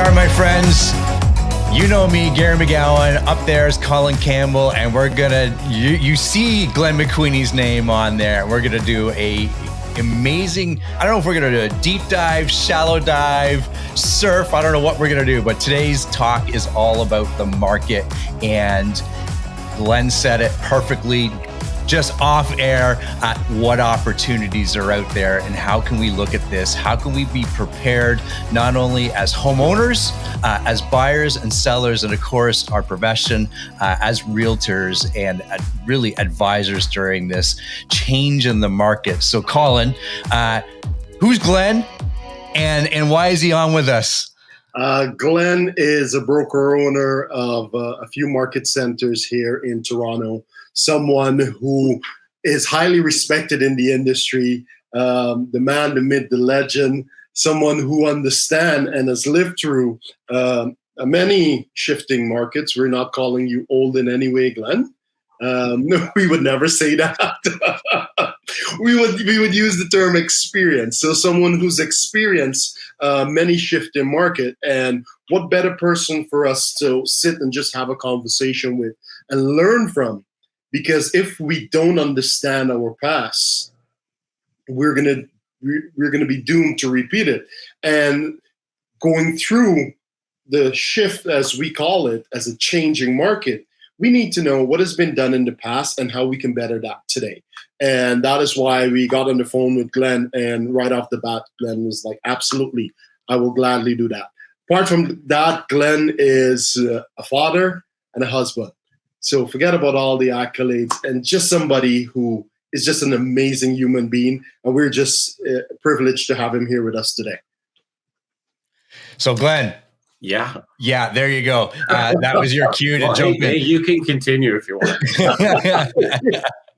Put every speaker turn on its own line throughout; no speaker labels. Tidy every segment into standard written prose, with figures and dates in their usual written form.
are, my friends. You know me, Gary McGowan. Up there is Colin Campbell, and we're gonna, you see Glenn McQueenie's name on there. We're gonna do a amazing, I don't know if we're gonna do a deep dive, shallow dive, surf, I don't know what we're gonna do, but today's talk is all about the market, and Glenn said it perfectly just off air at what opportunities are out there and how can we look at this? How can we be prepared not only as homeowners, as buyers and sellers, and of course our profession as realtors and really advisors during this change in the market. So Colin, who's Glenn and why is he on with us?
Glenn is a broker owner of a few market centers here in Toronto. Someone who is highly respected in the industry, the man, the myth, the legend, someone who understands and has lived through many shifting markets. We're not calling you old in any way, Glenn. No, we would never say that. we would use the term experience. So someone who's experienced many shifting market, and what better person for us to sit and just have a conversation with and learn from. Because if we don't understand our past, we're gonna be doomed to repeat it. And going through the shift, as we call it, as a changing market, we need to know what has been done in the past and how we can better that today. And that is why we got on the phone with Glenn, and right off the bat, Glenn was like, absolutely, I will gladly do that. Apart from that, Glenn is a father and a husband. So forget about all the accolades, and just somebody who is just an amazing human being. And we're just privileged to have him here with us today.
So Glenn.
Yeah,
there you go. That was your cue to jump in.
Hey, you can continue if you want.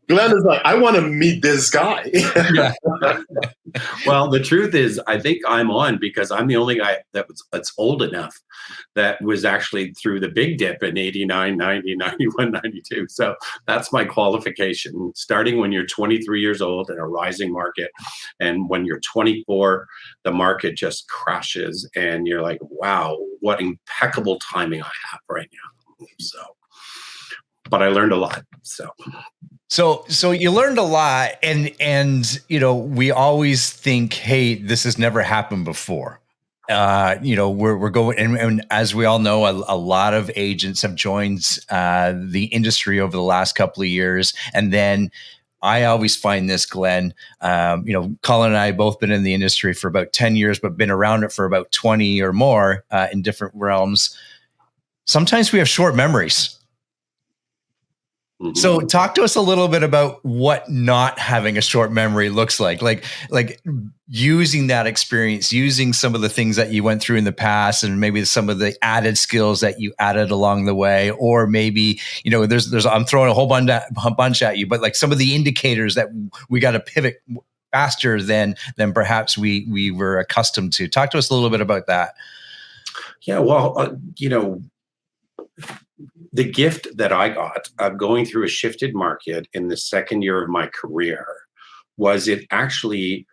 Glenn is like, I want to meet this guy.
Well, the truth is, I think I'm on because I'm the only guy that's old enough that was actually through the big dip in 89, 90, 91, 92. So that's my qualification. Starting when you're 23 years old in a rising market, and when you're 24, the market just crashes and you're like, wow, what impeccable timing I have right now. So, but I learned a lot. So
you learned a lot, and you know, we always think, hey, this has never happened before. You know, we're going, and as we all know, a lot of agents have joined the industry over the last couple of years, and then I always find this, Glenn. You know, Colin and I both been in the industry for about 10 years, but been around it for about 20 or more in different realms. Sometimes we have short memories. So talk to us a little bit about what not having a short memory looks like using that experience, using some of the things that you went through in the past, and maybe some of the added skills that you added along the way, or maybe, you know, there's I'm throwing a whole bunch at you, but like some of the indicators that we got to pivot faster than perhaps we were accustomed to. Talk to us a little bit about that.
Yeah, well, you know, the gift that I got of going through a shifted market in the second year of my career was it actually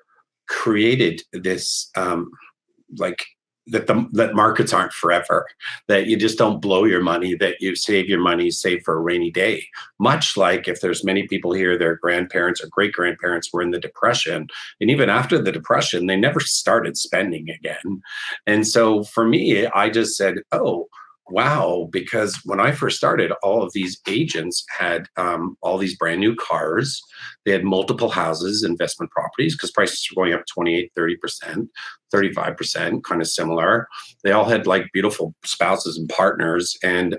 created this, that markets aren't forever, that you just don't blow your money, that you save your money, save for a rainy day. Much like if there's many people here, their grandparents or great-grandparents were in the Depression, and even after the Depression, they never started spending again. And so for me, I just said, oh, wow, because when I first started, all of these agents had all these brand new cars. They had multiple houses, investment properties, because prices were going up 28, 30%, 35%, kind of similar. They all had like beautiful spouses and partners and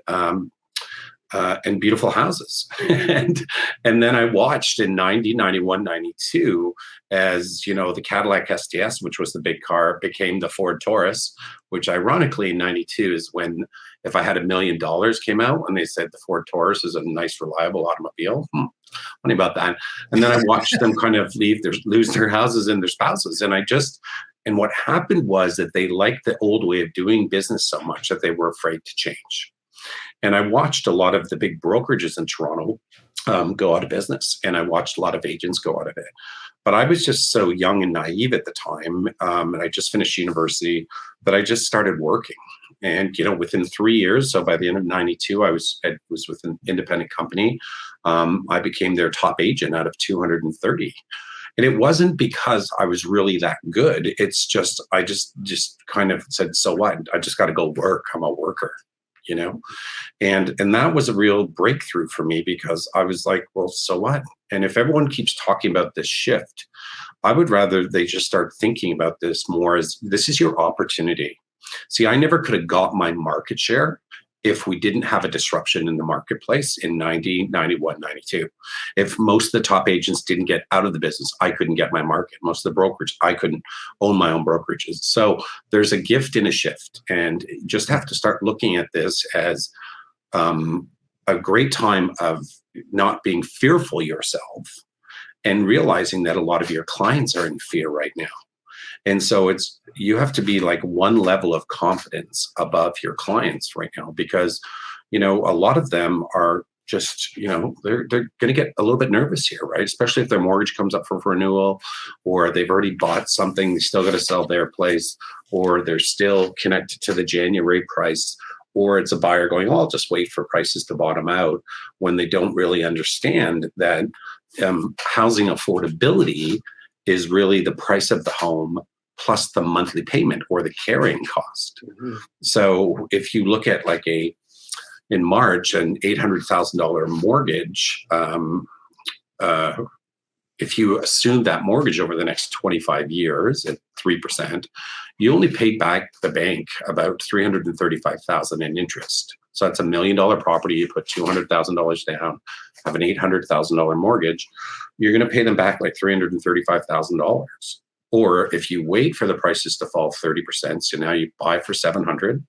beautiful houses. and then I watched in 90, 91, 92, as, you know, the Cadillac STS, which was the big car, became the Ford Taurus, which ironically in 92 is when, if I had $1 million came out, and they said the Ford Taurus is a nice, reliable automobile. Funny about that. And then I watched them kind of lose their houses and their spouses. And what happened was that they liked the old way of doing business so much that they were afraid to change. And I watched a lot of the big brokerages in Toronto go out of business. And I watched a lot of agents go out of it. But I was just so young and naive at the time. And I just finished university that I just started working. And, within 3 years, so by the end of 92, I was with an independent company. I became their top agent out of 230. And it wasn't because I was really that good. It's just, I just kind of said, so what? I just got to go work. I'm a worker, and that was a real breakthrough for me, because I was like, well, so what? And if everyone keeps talking about this shift, I would rather they just start thinking about this more as, this is your opportunity. See, I never could have got my market share if we didn't have a disruption in the marketplace in 90, 91, 92. If most of the top agents didn't get out of the business, I couldn't get my market. Most of the brokerage, I couldn't own my own brokerages. So there's a gift in a shift, and you just have to start looking at this as a great time of not being fearful yourself, and realizing that a lot of your clients are in fear right now. And so you have to be like one level of confidence above your clients right now, because, a lot of them are just, they're going to get a little bit nervous here, right? Especially if their mortgage comes up for renewal, or they've already bought something, they still got to sell their place, or they're still connected to the January price, or it's a buyer going, oh, I'll just wait for prices to bottom out, when they don't really understand that housing affordability is really the price of the home plus the monthly payment or the carrying cost. Mm-hmm. So if you look at in March, an $800,000 mortgage, if you assume that mortgage over the next 25 years at 3%, you only paid back the bank about $335,000 in interest. So that's $1 million property. You put $200,000 down, have an $800,000 mortgage. You're going to pay them back like $335,000. Or if you wait for the prices to fall 30%, so now you buy for $700,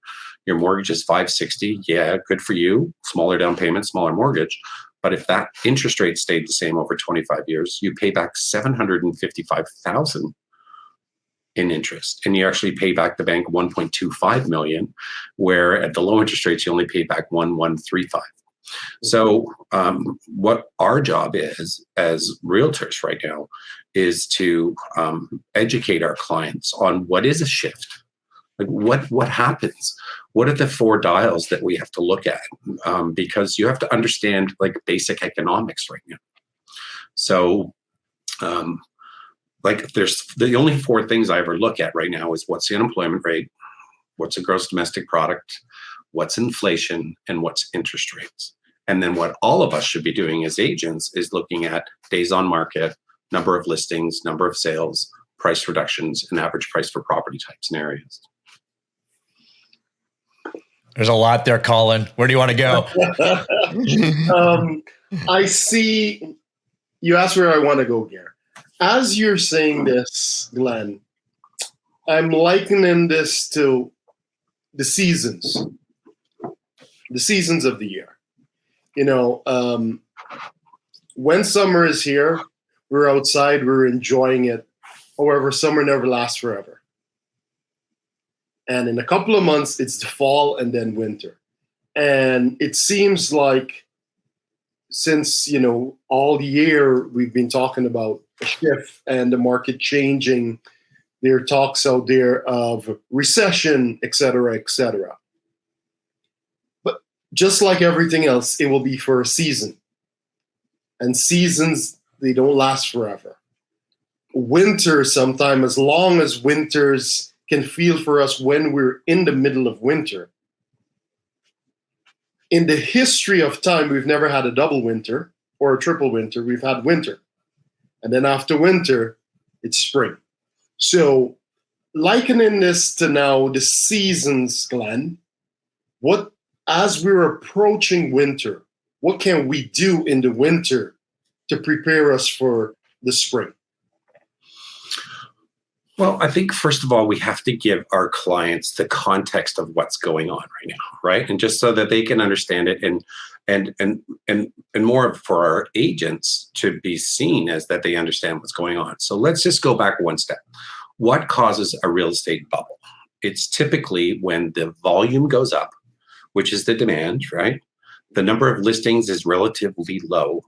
your mortgage is $560. Yeah, good for you. Smaller down payment, smaller mortgage. But if that interest rate stayed the same over 25 years, you pay back $755,000 in interest, and you actually pay back the bank $1.25 million, where at the low interest rates you only pay back $1,135. So what our job is as realtors right now is to educate our clients on what is a shift. Like what happens? What are the 4 dials that we have to look at? Because you have to understand basic economics right now. So there's the only 4 things I ever look at right now is what's the unemployment rate, what's the gross domestic product, what's inflation, and what's interest rates. And then what all of us should be doing as agents is looking at days on market, number of listings, number of sales, price reductions, and average price for property types and areas.
There's a lot there, Colin. Where do you want to go?
I see. You asked where I want to go, Gary. As you're saying this, Glenn, I'm likening this to the seasons of the year. When summer is here, we're outside, we're enjoying it. However, summer never lasts forever. And in a couple of months, it's the fall and then winter. And it seems like since, all year we've been talking about a shift and the market changing, there are talks out there of recession, et cetera, et cetera. But just like everything else, it will be for a season. And seasons, they don't last forever. Winter, sometime, as long as winters can feel for us when we're in the middle of winter. In the history of time, we've never had a double winter or a triple winter. We've had winter. And then after winter, it's spring. So likening this to now the seasons, Glenn, as we're approaching winter, what can we do in the winter to prepare us for the spring?
Well, I think first of all, we have to give our clients the context of what's going on right now, right? And just so that they can understand it, and more for our agents to be seen as that they understand what's going on. So let's just go back one step. What causes a real estate bubble? It's typically when the volume goes up, which is the demand, right? The number of listings is relatively low,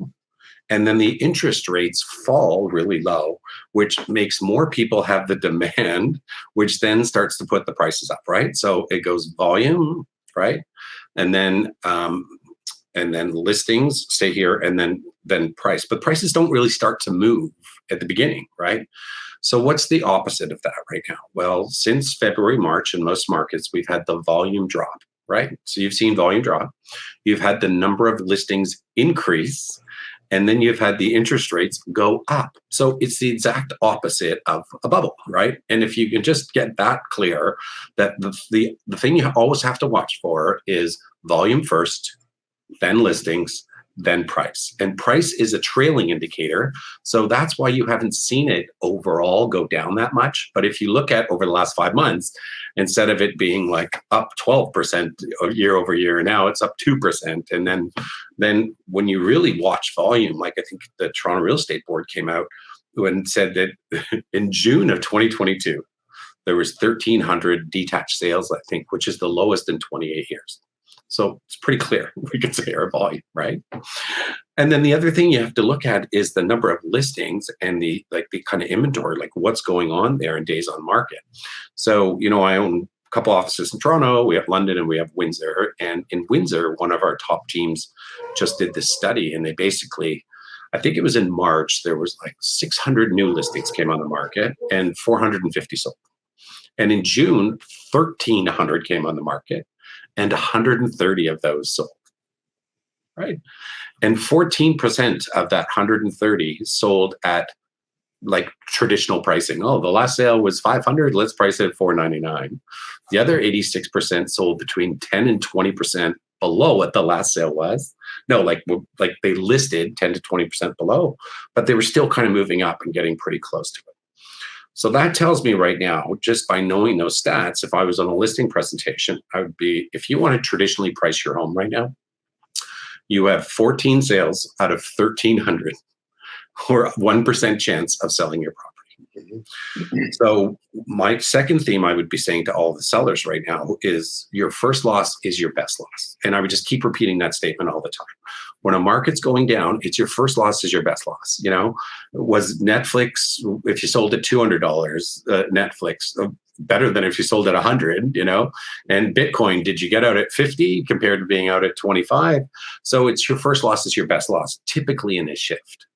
And then the interest rates fall really low, which makes more people have the demand, which then starts to put the prices up, right? So it goes volume, right? And then listings stay here, and then price. But prices don't really start to move at the beginning, right? So what's the opposite of that right now? Well, since February, March, in most markets, we've had the volume drop, right? So you've seen volume drop. You've had the number of listings increase, and then you've had the interest rates go up. So it's the exact opposite of a bubble, right? And if you can just get that clear, that the thing you always have to watch for is volume first, then listings, then price. And price is a trailing indicator. So that's why you haven't seen it overall go down that much. But if you look at over the last 5 months, instead of it being like up 12% year over year, now it's up 2%. And then when you really watch volume, like I think the Toronto Real Estate Board came out and said that in June of 2022, there was 1,300 detached sales, I think, which is the lowest in 28 years. So it's pretty clear, we could say our volume, right? And then the other thing you have to look at is the number of listings and the kind of inventory, like what's going on there in days on market. So, I own a couple offices in Toronto, we have London, and we have Windsor. And in Windsor, one of our top teams just did this study, and they basically, I think it was in March, there was like 600 new listings came on the market and 450 sold. And in June, 1,300 came on the market, and 130 of those sold, right? And 14% of that 130 sold at like traditional pricing. Oh, the last sale was 500, let's price it at 499. The other 86% sold between 10 and 20% below what the last sale was. No, like they listed 10 to 20% below, but they were still kind of moving up and getting pretty close to it. So that tells me right now, just by knowing those stats, if I was on a listing presentation, I would be, if you want to traditionally price your home right now, you have 14 sales out of 1,300 or 1% chance of selling your property. So my second theme I would be saying to all the sellers right now is your first loss is your best loss. And I would just keep repeating that statement all the time. When a market's going down, it's your first loss is your best loss. Was Netflix, if you sold at $200, Netflix, better than if you sold at 100, and Bitcoin, did you get out at 50 compared to being out at 25? So it's your first loss is your best loss, typically in a shift.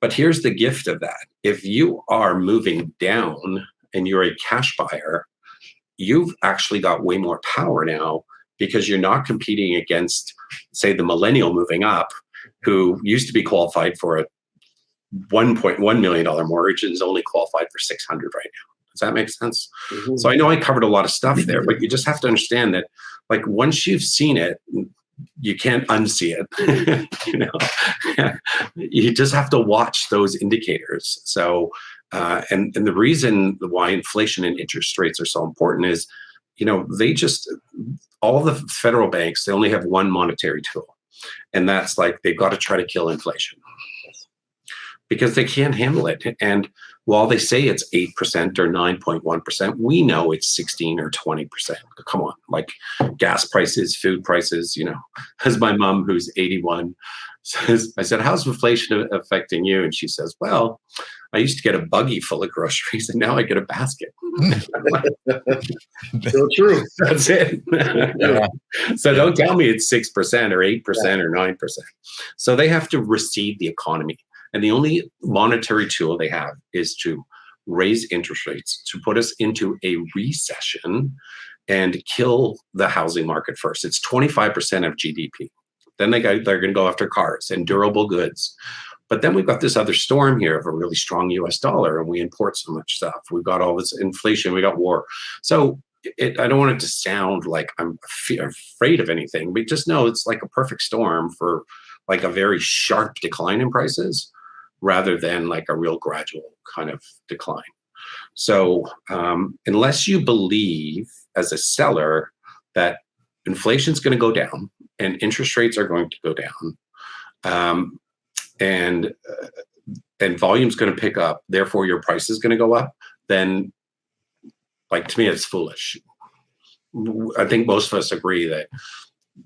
But here's the gift of that. If you are moving down and you're a cash buyer, you've actually got way more power now because you're not competing against, say, the millennial moving up who used to be qualified for a $1.1 million mortgage and is only qualified for 600 right now. Does that make sense? Mm-hmm. So I know I covered a lot of stuff there, but you just have to understand that, like, once you've seen it, you can't unsee it. You just have to watch those indicators. So, and the reason why inflation and interest rates are so important is, all the federal banks, they only have one monetary tool, and that's like they've got to try to kill inflation because they can't handle it. And while they say it's 8% or 9.1%, we know it's 16 or 20%. Come on, like gas prices, food prices, as my mom, who's 81, says, I said, how's inflation affecting you? And she says, well, I used to get a buggy full of groceries and now I get a basket.
So true.
That's it. Yeah. So don't tell me it's 6% or 8% or 9%. So they have to recede the economy. And the only monetary tool they have is to raise interest rates, to put us into a recession and kill the housing market first. It's 25% of GDP. Then they're going to go after cars and durable goods. But then we've got this other storm here of a really strong US dollar, and we import so much stuff. We've got all this inflation. We got war. So I don't want it to sound like I'm afraid of anything, but just know it's like a perfect storm for like a very sharp decline in prices, rather than like a real gradual kind of decline. So unless you believe as a seller that inflation is going to go down and interest rates are going to go down, and volume is going to pick up, therefore your price is going to go up, then like to me, it's foolish. I think most of us agree that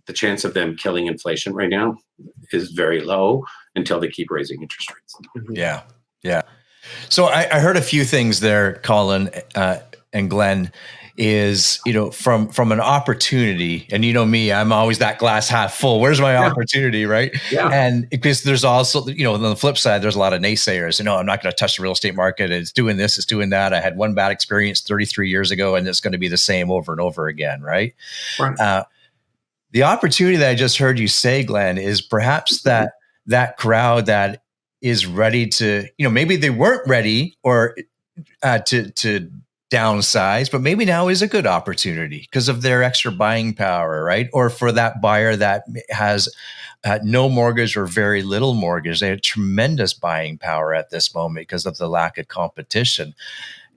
the chance of them killing inflation right now is very low. until they keep raising interest rates.
Yeah. Yeah. So I heard a few things there, Colin and Glenn, is, from an opportunity, and me, I'm always that glass half full. Where's my opportunity, right?
Yeah.
And because there's also, on the flip side, there's a lot of naysayers. I'm not going to touch the real estate market. It's doing this, it's doing that. I had one bad experience 33 years ago, and it's going to be the same over and over again, right?
Right.
The opportunity that I just heard you say, Glenn, is perhaps that crowd that is ready to, maybe they weren't ready or to downsize, but maybe now is a good opportunity because of their extra buying power, right? Or for that buyer that has no mortgage or very little mortgage, they have tremendous buying power at this moment because of the lack of competition.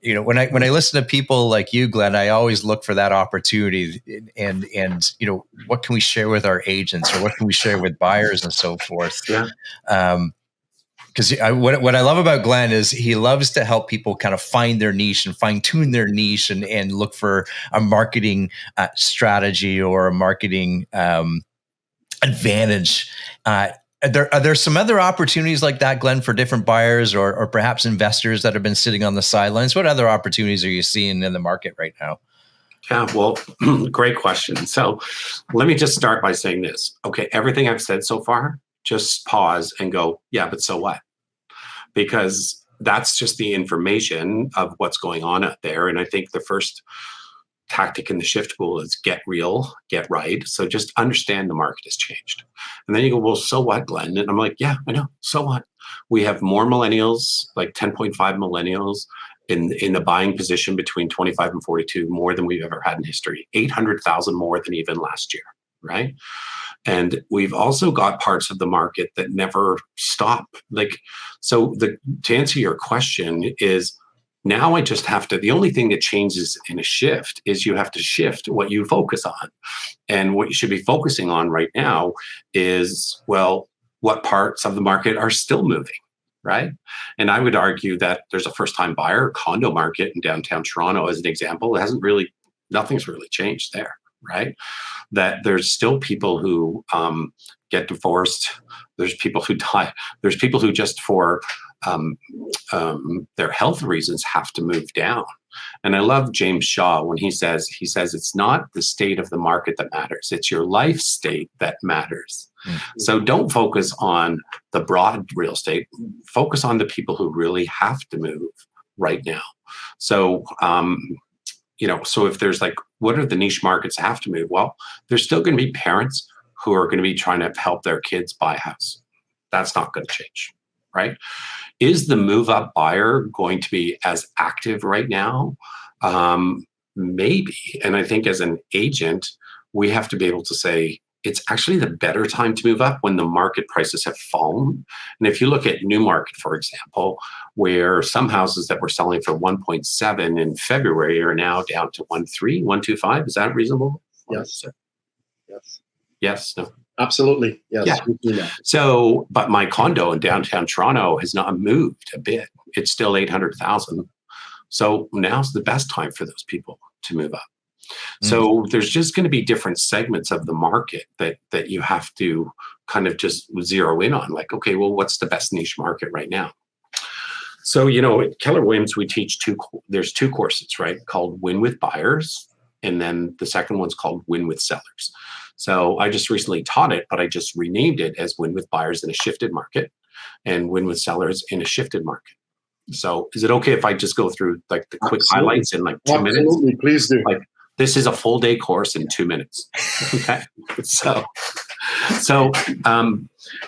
When I listen to people like you, Glenn, I always look for that opportunity and what can we share with our agents or what can we share with buyers and so forth.
Yeah.
Because what I love about Glenn is he loves to help people kind of find their niche and fine tune their niche and look for a marketing strategy or a marketing advantage. Are there some other opportunities like that, Glenn, for different buyers or perhaps investors that have been sitting on the sidelines? What other opportunities are you seeing in the market right now?
Yeah, well, great question. So let me just start by saying this. Okay, everything I've said so far, just pause and go, yeah, but so what? Because that's just the information of what's going on out there. And I think the first tactic in the shift pool is get real, get right. So just understand the market has changed. And then you go, well, so what, Glenn? And I'm like, yeah, I know. So what? We have more millennials, like 10.5 millennials in the buying position between 25 and 42, more than we've ever had in history, 800,000 more than even last year, right? And we've also got parts of the market that never stop. To answer your question is, now I just have to, the only thing that changes in a shift is you have to shift what you focus on. And what you should be focusing on right now is, well, what parts of the market are still moving, right? And I would argue that there's a first-time buyer condo market in downtown Toronto, as an example. Nothing's really changed there, right? That there's still people who get divorced. There's people who die. There's people who just for their health reasons have to move down. And I love James Shaw when he says it's not the state of the market that matters. It's your life state that matters. Mm-hmm. So don't focus on the broad real estate. Focus on the people who really have to move right now. So, so if there's what are the niche markets that have to move? Well, there's still going to be parents who are going to be trying to help their kids buy a house. That's not going to change, right? Is the move-up buyer going to be as active right now? Maybe. And I think as an agent, we have to be able to say, it's actually the better time to move up when the market prices have fallen. And if you look at Newmarket, for example, where some houses that were selling for 1.7 in February are now down to 1.3, 1.25, is that reasonable?
Yes.
Yes. Yes. No.
Absolutely. Yes.
Yeah. So, but my condo in downtown Toronto has not moved a bit. It's still 800,000. So now's the best time for those people to move up. So there's just going to be different segments of the market that you have to kind of just zero in on. Okay, well, what's the best niche market right now? So, at Keller Williams, we teach there's two courses, right? Called Win with Buyers. And then the second one's called Win with Sellers. So I just recently taught it, but I just renamed it as Win with Buyers in a Shifted Market and Win with Sellers in a Shifted Market. So is it okay if I just go through the quick highlights in 2 minutes?
Absolutely, please do.
This is a full day course in 2 minutes. Okay. So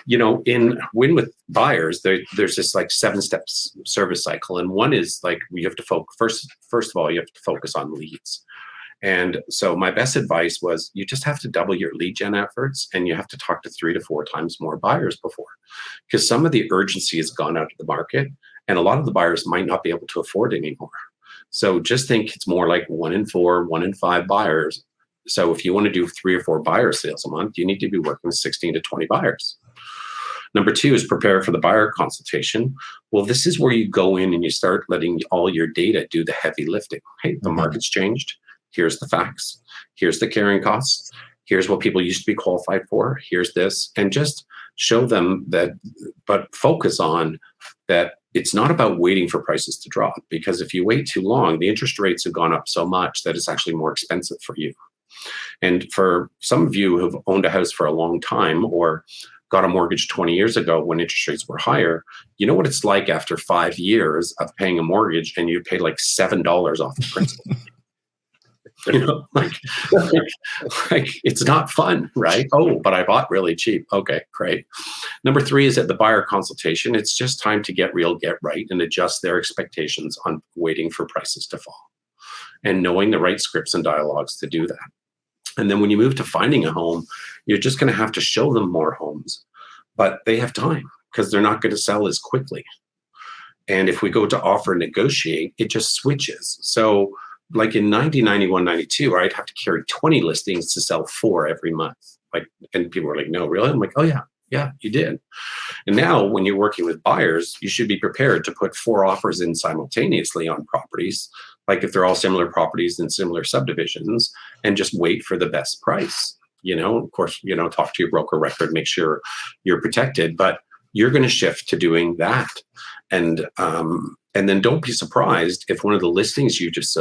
in Win with Buyers, there's this 7 steps service cycle. And one is you have to focus, first of all, you have to focus on leads. And so my best advice was you just have to double your lead gen efforts and you have to talk to 3 to 4 times more buyers before, because some of the urgency has gone out of the market and a lot of the buyers might not be able to afford it anymore. So just think it's more like 1 in 4, 1 in 5 buyers. So if you want to do 3 or 4 buyer sales a month, you need to be working with 16 to 20 buyers. Number 2 is prepare for the buyer consultation. Well, this is where you go in and you start letting all your data do the heavy lifting. Hey, the market's changed. Here's the facts. Here's the carrying costs. Here's what people used to be qualified for. Here's this. And just show them that, but focus on that. It's not about waiting for prices to drop, because if you wait too long, the interest rates have gone up so much that it's actually more expensive for you. And for some of you who've owned a house for a long time or got a mortgage 20 years ago when interest rates were higher, you know what it's like after 5 years of paying a mortgage and you pay like $7 off the principal. You know, like it's not fun, right? Oh, but I bought really cheap. Okay, great. Number 3 is at the buyer consultation. It's just time to get real, get right, and adjust their expectations on waiting for prices to fall and knowing the right scripts and dialogues to do that. And then when you move to finding a home, you're just going to have to show them more homes, but they have time because they're not going to sell as quickly. And if we go to offer and negotiate, it just switches. So like in 90, 91, 92, I'd have to carry 20 listings to sell 4 every month. Like, and people were like, no, really? I'm like, oh yeah, you did. And now when you're working with buyers, you should be prepared to put 4 offers in simultaneously on properties, like if they're all similar properties in similar subdivisions, and just wait for the best price. You know, of course, you know, talk to your broker record, make sure you're protected, but you're going to shift to doing that. And then don't be surprised if one of the listings you just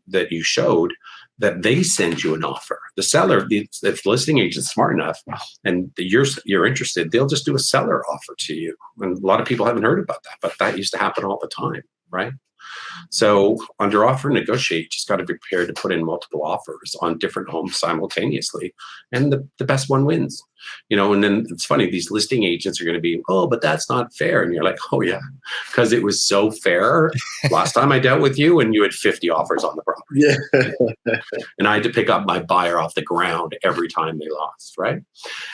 that you showed, that they send you an offer. The seller, if the listing agent's smart enough and you're interested, they'll just do a seller offer to you. And a lot of people haven't heard about that, but that used to happen all the time, right? So under offer and negotiate, you just got to be prepared to put in multiple offers on different homes simultaneously, and the best one wins. You know, and then it's funny, these listing agents are going to be, oh, but that's not fair. And you're like, oh yeah, because it was so fair last time I dealt with you and you had 50 offers on the property.
Yeah.
And I had to pick up my buyer off the ground every time they lost, right?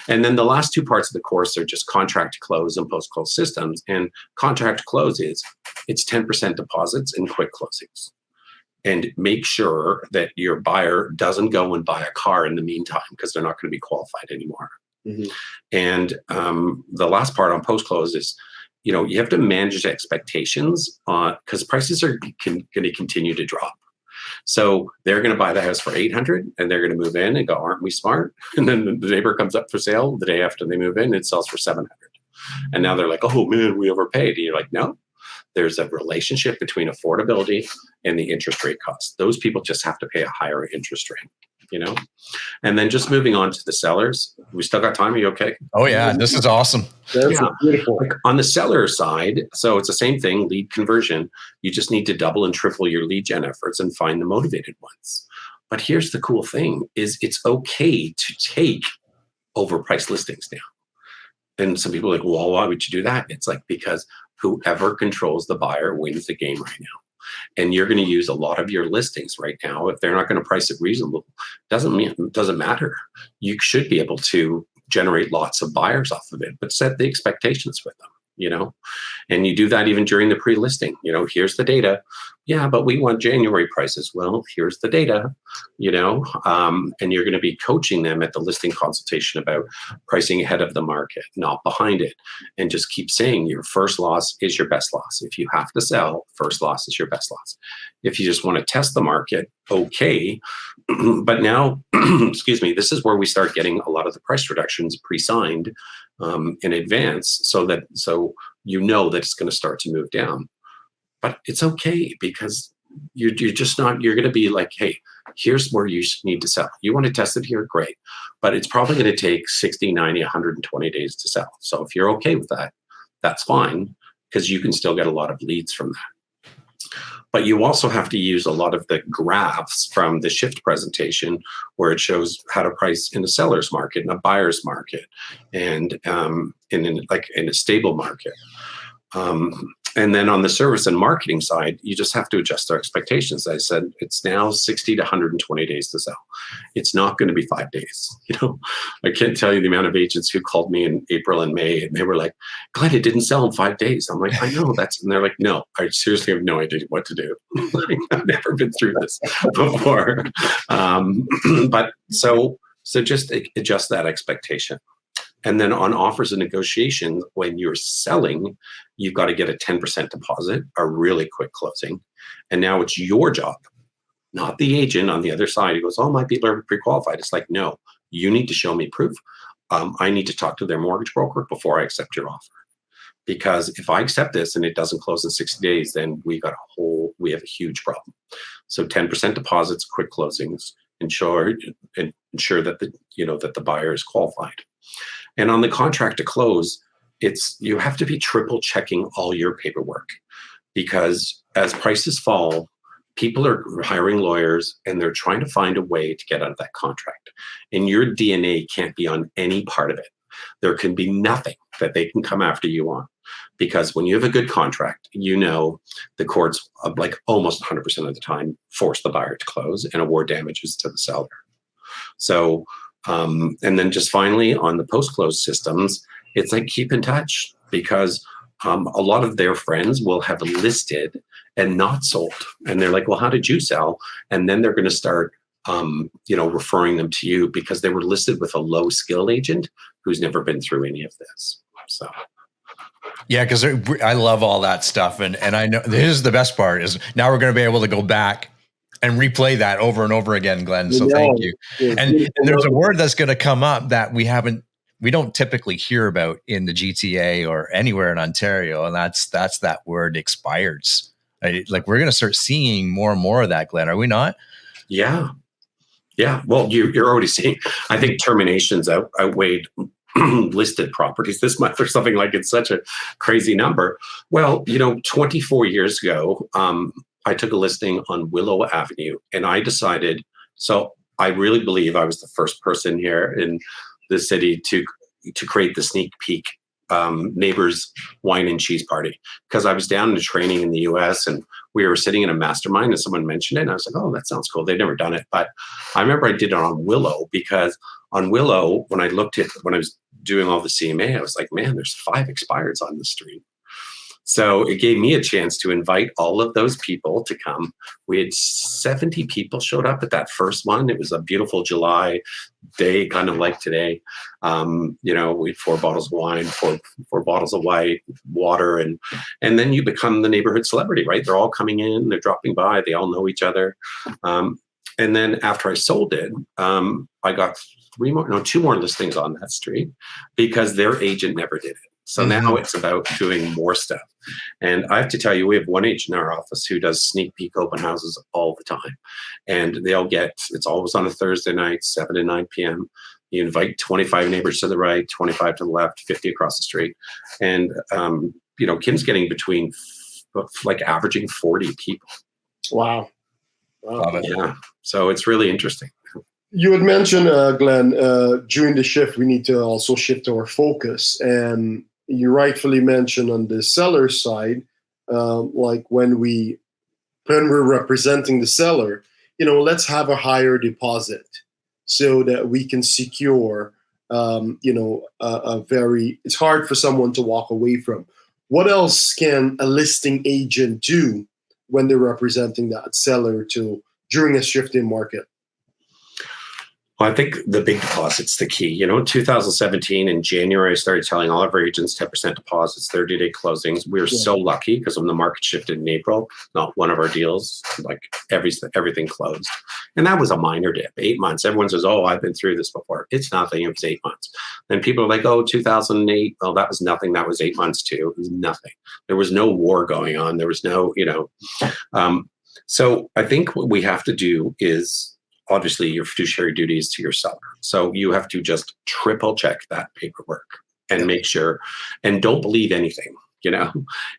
And then the last 2 parts of the course are just contract to close and post-close systems. And contract to close it's 10% deposits and quick closings. And make sure that your buyer doesn't go and buy a car in the meantime, because they're not going to be qualified anymore. Mm-hmm. And the last part on post-close is, you know, you have to manage expectations because prices are going to continue to drop. So they're going to buy the house for $800 and they're going to move in and go, aren't we smart? And then the neighbor comes up for sale the day after they move in, it sells for $700. And now they're like, oh man, we overpaid. And you're like, no, there's a relationship between affordability and the interest rate cost. Those people just have to pay a higher interest rate, you know? And then just moving on to the sellers. We still got time? Are you okay?
Oh yeah, this is awesome.
That's beautiful.
Like on the seller side, so it's the same thing, lead conversion. You just need to double and triple your lead gen efforts and find the motivated ones. But here's the cool thing is it's okay to take overpriced listings down. And some people are like, well, why would you do that? It's like, because whoever controls the buyer wins the game right now. And you're going to use a lot of your listings right now. If they're not going to price it reasonable, doesn't matter. You should be able to generate lots of buyers off of it, but set the expectations with them, you know? And you do that even during the pre-listing. You know, here's the data. Yeah, but we want January prices. Well, here's the data, you know, and you're going to be coaching them at the listing consultation about pricing ahead of the market, not behind it. And just keep saying your first loss is your best loss. If you have to sell, first loss is your best loss. If you just want to test the market, okay. But now, excuse me, this is where we start getting a lot of the price reductions pre-signed in advance so you know that it's going to start to move down. But it's okay, because you're just not, you're going to be like, hey, here's where you need to sell. You want to test it here? Great. But it's probably going to take 60, 90, 120 days to sell. So if you're okay with that, that's fine, because you can still get a lot of leads from that. But you also have to use a lot of the graphs from the shift presentation where it shows how to price in a seller's market, in a buyer's market, and in a stable market. And then on the service and marketing side, you just have to adjust our expectations. I said, it's now 60 to 120 days to sell. It's not going to be 5 days. You know, I can't tell you the amount of agents who called me in April and May, and they were like, Glenn, it didn't sell in 5 days. I'm like, I know and they're like, no, I seriously have no idea what to do. Like, I've never been through this before. But so just adjust that expectation. And then on offers and negotiations, when you're selling, you've got to get a 10% deposit, a really quick closing. And now it's your job, not the agent on the other side who goes, oh, my people are pre-qualified. It's like, no, you need to show me proof. I need to talk to their mortgage broker before I accept your offer. Because if I accept this and it doesn't close in 60 days, then we have a huge problem. So 10% deposits, quick closings, ensure that the buyer is qualified. And on the contract to close, you have to be triple checking all your paperwork, because as prices fall, people are hiring lawyers and they're trying to find a way to get out of that contract. And your DNA can't be on any part of it. There can be nothing that they can come after you on, because when you have a good contract, the courts, like almost 100% of the time, force the buyer to close and award damages to the seller. So, and then just finally on the post-close systems, it's like, keep in touch, because a lot of their friends will have listed and not sold. And they're like, well, how did you sell? And then they're going to start referring them to you because they were listed with a low skilled agent who's never been through any of this. So.
Yeah, because I love all that stuff. And I know this is the best part is now we're going to be able to go back and replay that over and over again, Glenn. So thank you. And there's a word that's going to come up that we don't typically hear about in the GTA or anywhere in Ontario. And that's that word expireds. Like we're going to start seeing more and more of that, Glenn. Are we not?
Yeah. Yeah. Well, you're already seeing, I think terminations outweighed listed properties this month or something. Like, it's such a crazy number. Well, 24 years ago, I took a listing on Willow Avenue, and I decided, so I really believe I was the first person here in the city to create the sneak peek neighbors wine and cheese party, because I was down in a training in the US and we were sitting in a mastermind and someone mentioned it and I was like, oh, that sounds cool. They'd never done it. But I remember I did it on Willow, because on Willow, when I was doing all the CMA, I was like, man, there's 5 expireds on the street. So it gave me a chance to invite all of those people to come. We had 70 people showed up at that first one. It was a beautiful July day, kind of like today. We had 4 bottles of wine, four bottles of white water, and then you become the neighborhood celebrity, right? They're all coming in, they're dropping by, they all know each other. And then after I sold it, I got 2 more listings on that street because their agent never did it. So now it's about doing more stuff. And I have to tell you, we have one agent in our office who does sneak peek open houses all the time. And it's always on a Thursday night, 7 to 9 p.m. You invite 25 neighbors to the right, 25 to the left, 50 across the street. And, Kim's getting between averaging 40 people.
Wow.
Love it.
Yeah. So it's really interesting.
You had mentioned, Glenn, during the shift, we need to also shift our focus. And you rightfully mentioned on the seller side, like when we're representing the seller, let's have a higher deposit so that we can secure, it's hard for someone to walk away from. What else can a listing agent do when they're representing that seller during a shifting market?
Well, I think the big deposit's the key. 2017 in January, I started telling all of our agents 10% deposits, 30-day closings. We were so lucky because when the market shifted in April, not one of our deals, like everything closed. And that was a minor dip, 8 months. Everyone says, oh, I've been through this before. It's nothing. It was 8 months. Then people are like, oh, 2008. Oh, that was nothing. That was 8 months too. It was nothing. There was no war going on. There was no, So I think what we have to do is, obviously, your fiduciary duty is to your seller. So you have to just triple check that paperwork and make sure, and don't believe anything. You're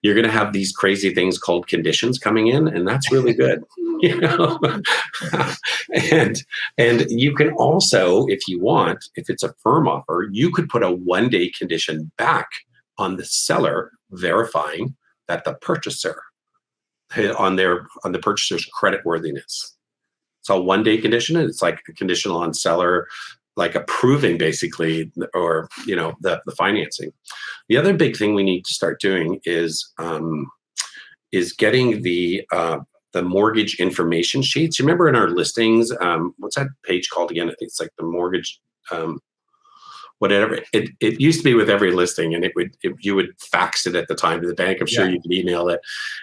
going to have these crazy things called conditions coming in, and that's really good. And you can also, if you want, if it's a firm offer, you could put a 1-day condition back on the seller verifying that the purchaser on the purchaser's creditworthiness. So 1-day condition, it's like a conditional on seller, like approving basically, or, the financing. The other big thing we need to start doing is getting the mortgage information sheets. You remember in our listings, what's that page called again? I think it's like the mortgage, whatever. It used to be with every listing, and you would fax it at the time to the bank. I'm sure you could email it,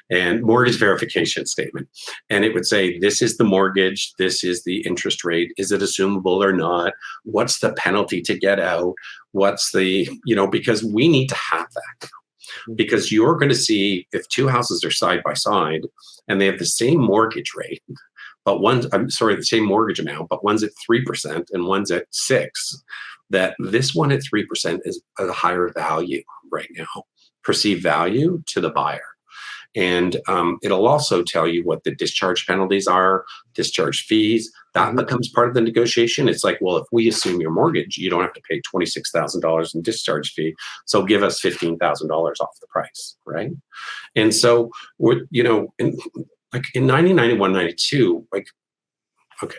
and mortgage verification statement. And it would say, this is the mortgage, this is the interest rate, is it assumable or not? What's the penalty to get out? What's the, because we need to have that. Because you're going to see if two houses are side by side and they have the same mortgage rate, but the same mortgage amount, but one's at 3% and one's at 6%, that this one at 3% is a higher value right now, perceived value to the buyer. And it'll also tell you what the discharge penalties are, discharge fees. That becomes part of the negotiation. It's like, well, if we assume your mortgage, you don't have to pay $26,000 in discharge fee. So give us $15,000 off the price, right? And so, in 1991, 92, okay,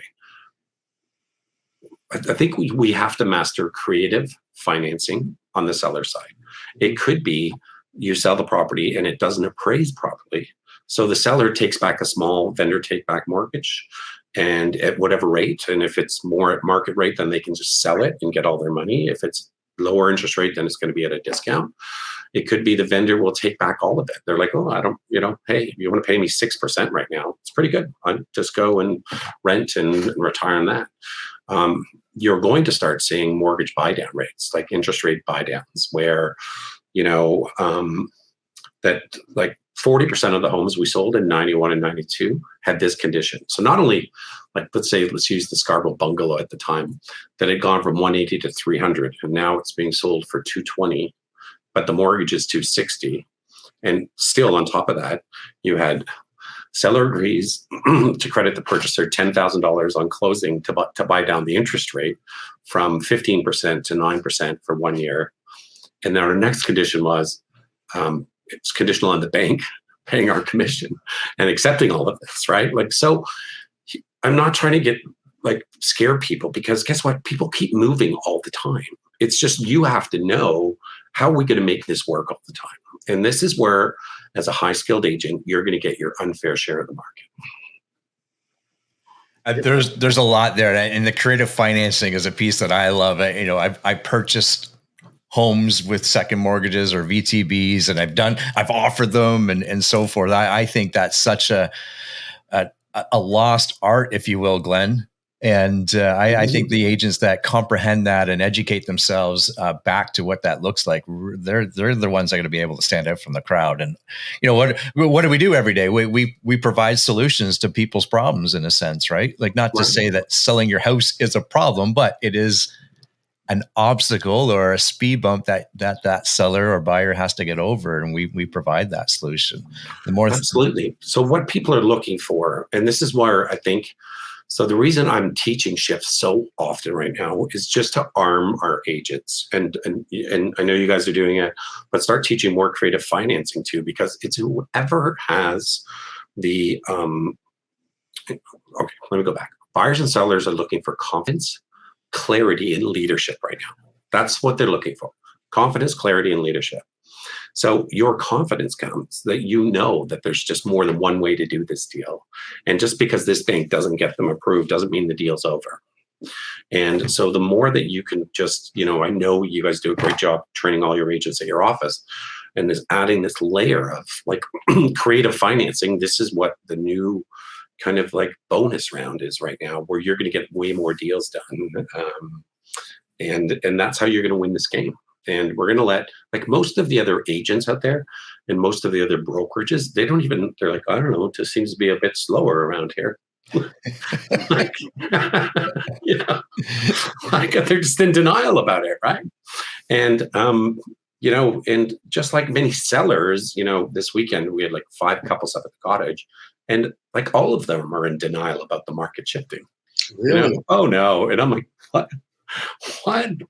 I think we have to master creative financing on the seller side. It could be you sell the property and it doesn't appraise properly. So the seller takes back a small vendor take back mortgage and at whatever rate. And if it's more at market rate, then they can just sell it and get all their money. If it's lower interest rate, then it's going to be at a discount. It could be the vendor will take back all of it. They're like, oh, I don't, hey, you want to pay me 6% right now? It's pretty good. I'll just go and rent and retire on that. You're going to start seeing mortgage buy down rates, like interest rate buy downs, where that like 40% of the homes we sold in 91 and 92 had this condition. So not only, let's use the Scarborough bungalow at the time, that had gone from 180 to 300, and now it's being sold for 220, but the mortgage is 260. And still on top of that, you had seller agrees to credit the purchaser $10,000 on closing to buy down the interest rate from 15% to 9% for 1 year. And then our next condition was it's conditional on the bank paying our commission and accepting all of this, right? So I'm not trying to get scare people, because guess what? People keep moving all the time. It's just, you have to know, how are we going to make this work all the time? And this is where, as a high skilled agent, you're going to get your unfair share of the market.
There's a lot there. And the creative financing is a piece that I love. I purchased homes with second mortgages or VTBs, and I've offered them and so forth. I think that's such a lost art, if you will, Glenn. And I think the agents that comprehend that and educate themselves back to what that looks like, they're the ones that are going to be able to stand out from the crowd. And what do we do every day? We provide solutions to people's problems, in a sense, right? Not to say that selling your house is a problem, but it is an obstacle or a speed bump that seller or buyer has to get over, and we provide that solution.
Absolutely. So what people are looking for, and this is where I think, so the reason I'm teaching shifts so often right now is just to arm our agents, and I know you guys are doing it, but start teaching more creative financing too, because it's whoever has the okay, let me go back. Buyers and sellers are looking for confidence, clarity, and leadership right now. That's what they're looking for. Confidence, clarity, and leadership. So your confidence comes that that there's just more than one way to do this deal. And just because this bank doesn't get them approved doesn't mean the deal's over. And so the more that you can just, I know you guys do a great job training all your agents at your office, and is adding this layer of creative financing. This is what the new kind of bonus round is right now, where you're going to get way more deals done. And that's how you're going to win this game. And we're going to let, most of the other agents out there and most of the other brokerages, they're like, I don't know, it just seems to be a bit slower around here. They're just in denial about it, right? And, and just like many sellers, this weekend we had 5 couples up at the cottage, and all of them are in denial about the market shifting.
Really?
Oh no. And I'm like, what?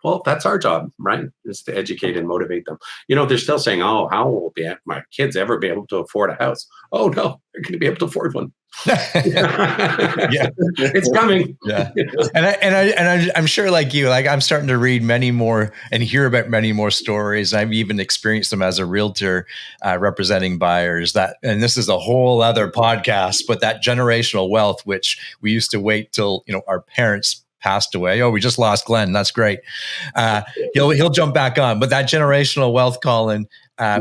Well, that's our job, right? Is to educate and motivate them. They're still saying, oh, how will my kids ever be able to afford a house? Oh no, they're going to be able to afford one. Yeah, it's coming.
Yeah, and I'm sure, like you, I'm starting to read many more and hear about many more stories. I've even experienced them as a realtor representing buyers. And this is a whole other podcast, but that generational wealth, which we used to wait till our parents passed away. Oh, we just lost Glenn. That's great. He'll jump back on. That generational wealth, Colin,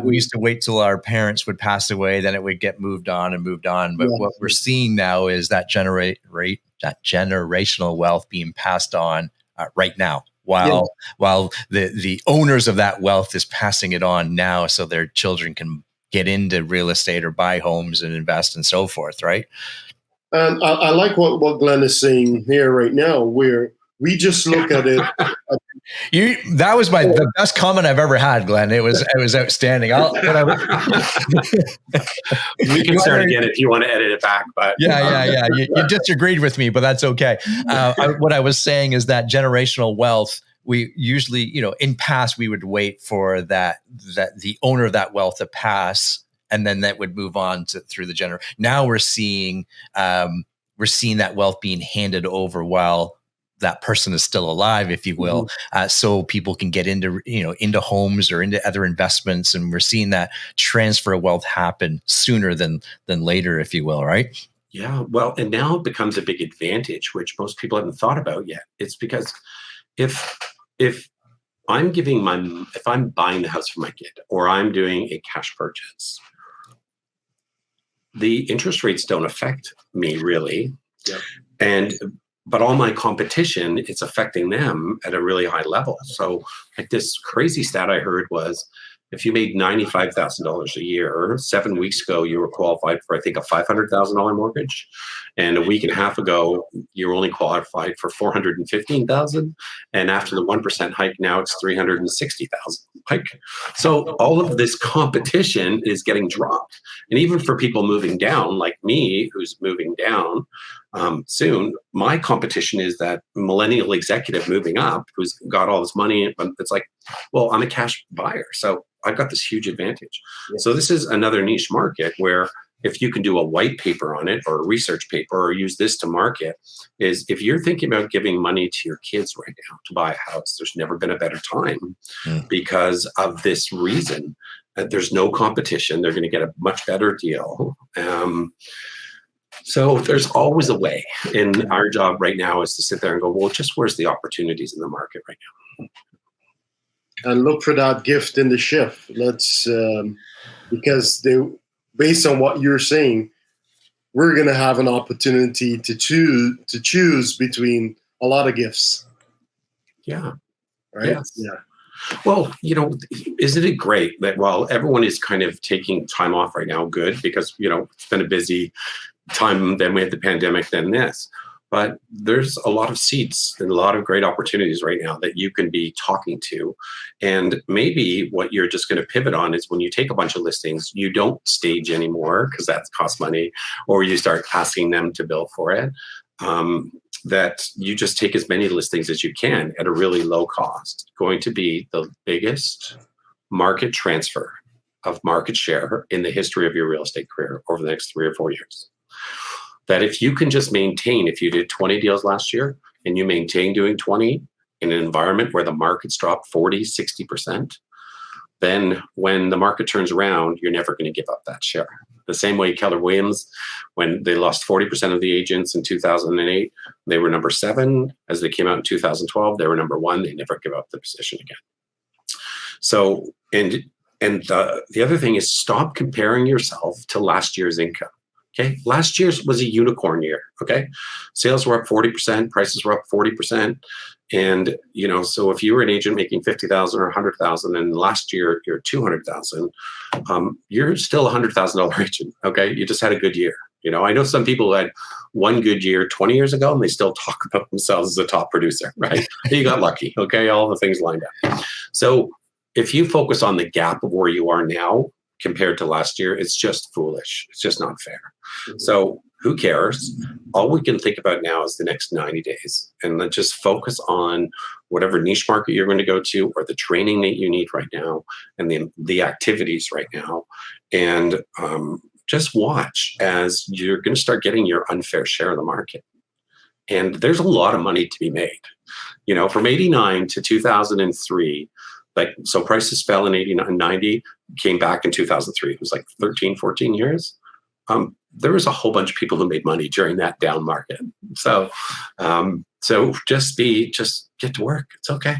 we used to wait till our parents would pass away, then it would get moved on and moved on. But what we're seeing now is that generational wealth being passed on right now, while the owners of that wealth is passing it on now, so their children can get into real estate or buy homes and invest and so forth, right?
And I like what Glenn is saying here right now, where we just look at it.
That was the best comment I've ever had, Glenn. It was outstanding.
We can start again if you want to edit it back. But
yeah. You disagreed with me, but that's okay. What I was saying is that generational wealth, we usually, in past, we would wait for that the owner of that wealth to pass, and then that would move on through the generation. Now we're seeing that wealth being handed over while that person is still alive, if you will, so people can get into homes or into other investments, and we're seeing that transfer of wealth happen sooner than later, if you will, right?
Yeah, well, and now it becomes a big advantage, which most people haven't thought about yet. It's because if I'm buying the house for my kid, or I'm doing a cash purchase, the interest rates don't affect me really. Yeah. But all my competition, it's affecting them at a really high level. So like this crazy stat I heard was, if you made $95,000 a year, 7 weeks ago, you were qualified for, I think, a $500,000 mortgage. And a week and a half ago, you were only qualified for $415,000. And after the 1% hike, now it's $360,000 hike. So all of this competition is getting dropped. And even for people moving down, like me, who's moving down soon, my competition is that millennial executive moving up who's got all this money. It's like, well, I'm a cash buyer, so I've got this huge advantage. Yeah. So this is another niche market where if you can do a white paper on it or a research paper or use this to market, is if you're thinking about giving money to your kids right now to buy a house, there's never been a better time because of this reason. There's no competition. They're going to get a much better deal. So there's always a way. And our job right now is to sit there and go, well, just where's the opportunities in the market right now?
And look for that gift in the shift. Let's, because based on what you're saying, we're going to have an opportunity to choose between a lot of gifts.
Yeah.
Right.
Yes.
Yeah.
Well, isn't it great that while everyone is kind of taking time off right now, good, because, it's been a busy time, then we had the pandemic, then this. But there's a lot of seats and a lot of great opportunities right now that you can be talking to. And maybe what you're just going to pivot on is when you take a bunch of listings, you don't stage anymore because that costs money, or you start asking them to bill for it. That you just take as many listings as you can at a really low cost. Going to be the biggest market transfer of market share in the history of your real estate career over the next 3 or 4 years. That if you can just maintain, if you did 20 deals last year and you maintain doing 20 in an environment where the market's dropped 40, 60%, then when the market turns around, you're never going to give up that share. The same way Keller Williams, when they lost 40% of the agents in 2008, they were number 7. As they came out in 2012, they were number 1. They never give up the position again. So, and the other thing is, stop comparing yourself to last year's income. Okay, last year's was a unicorn year. Okay, sales were up 40%, prices were up 40%, and so if you were an agent making $50,000 or $100,000, and last year you're $200,000, you're still a $100,000 agent. Okay, you just had a good year. I know some people who had one good year 20 years ago, and they still talk about themselves as a top producer. Right? You got lucky. Okay, all the things lined up. So if you focus on the gap of where you are now compared to last year, it's just foolish. It's just not fair. So who cares? All we can think about now is the next 90 days. And let's just focus on whatever niche market you're going to go to, or the training that you need right now, and the activities right now. And just watch as you're going to start getting your unfair share of the market. And there's a lot of money to be made. From 89 to 2003, so prices fell in 89, 90, came back in 2003. It was like 13, 14 years. there was a whole bunch of people who made money during that down market. So, just get to work. It's okay.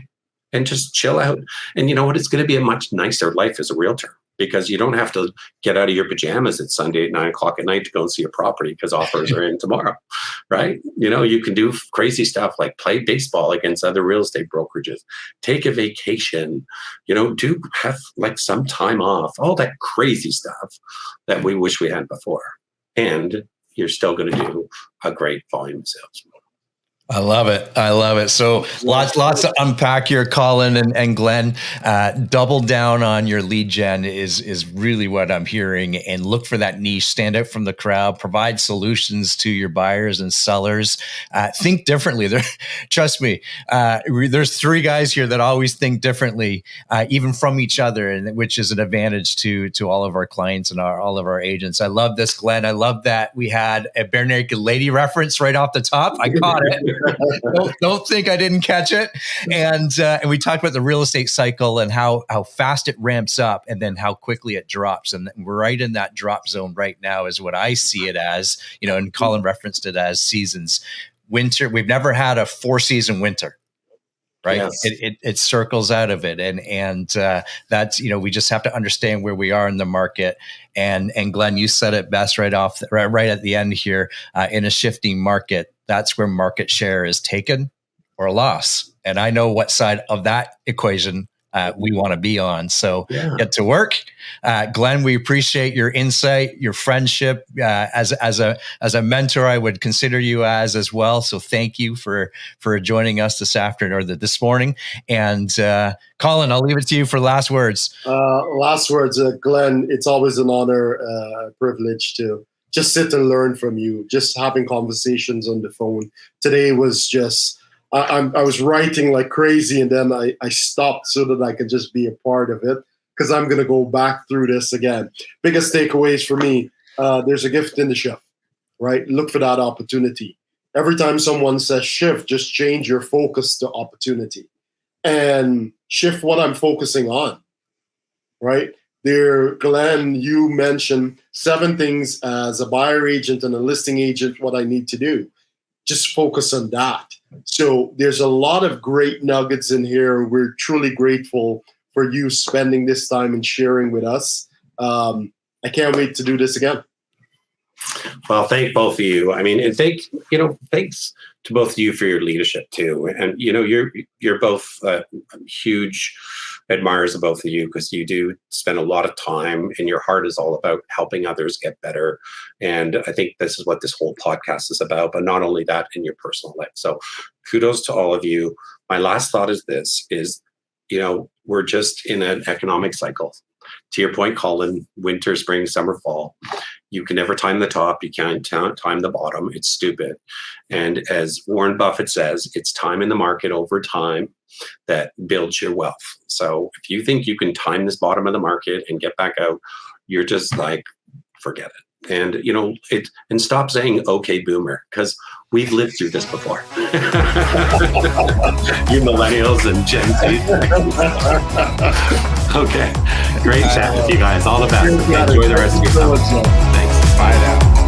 And just chill out. And you know what? It's going to be a much nicer life as a realtor, because you don't have to get out of your pajamas at Sunday at 9:00 at night to go and see a property because offers are in tomorrow, right? You can do crazy stuff like play baseball against other real estate brokerages, take a vacation, do have like some time off, all that crazy stuff that we wish we had before. And you're still going to do a great volume of sales.
I love it. So lots to unpack here, Colin and Glenn. Double down on your lead gen is really what I'm hearing, and look for that niche, stand out from the crowd, provide solutions to your buyers and sellers. Think differently. Trust me, there's three guys here that always think differently, even from each other, and which is an advantage to all of our clients and all of our agents. I love this, Glenn. I love that we had a bare naked lady reference right off the top. I caught it. Don't think I didn't catch it. And we talked about the real estate cycle and how fast it ramps up and then how quickly it drops. And we're right in that drop zone right now is what I see it as, and Colin referenced it as seasons. Winter, we've never had a 4-season winter. Right. Yes. It circles out of it. And that's, we just have to understand where we are in the market. And Glenn, you said it best right at the end here, in a shifting market, that's where market share is taken or lost. And I know what side of that equation we want to be on. So get to work. Glenn, we appreciate your insight, your friendship. As a mentor, I would consider you as well. So thank you for joining us this afternoon or this morning. And Colin, I'll leave it to you for last words.
Glenn, it's always an honor, privilege to just sit and learn from you, just having conversations on the phone. Today was just, I was writing like crazy, and then I stopped so that I could just be a part of it, because I'm going to go back through this again. Biggest takeaways for me, there's a gift in the shift, right? Look for that opportunity. Every time someone says shift, just change your focus to opportunity and shift what I'm focusing on, right? There, Glenn, you mentioned 7 things as a buyer agent and a listing agent, what I need to do. Just focus on that. So there's a lot of great nuggets in here. We're truly grateful for you spending this time and sharing with us. I can't wait to do this again.
Well, thank both of you. I mean, and thanks to both of you for your leadership too. And you're both huge admirers of both of you, because you do spend a lot of time, and your heart is all about helping others get better. And I think this is what this whole podcast is about, but not only that, in your personal life. So kudos to all of you. My last thought is this, we're just in an economic cycle. To your point, Colin, winter, spring, summer, fall. You can never time the top. You can't time the bottom. It's stupid. And as Warren Buffett says, it's time in the market over time that builds your wealth. So if you think you can time this bottom of the market and get back out, you're just like, forget it. And and stop saying "okay, boomer," because we've lived through this before. You millennials and Gen Z. Okay, great chat with you guys. All the best. Enjoy the rest of your summer. Thanks. Bye now.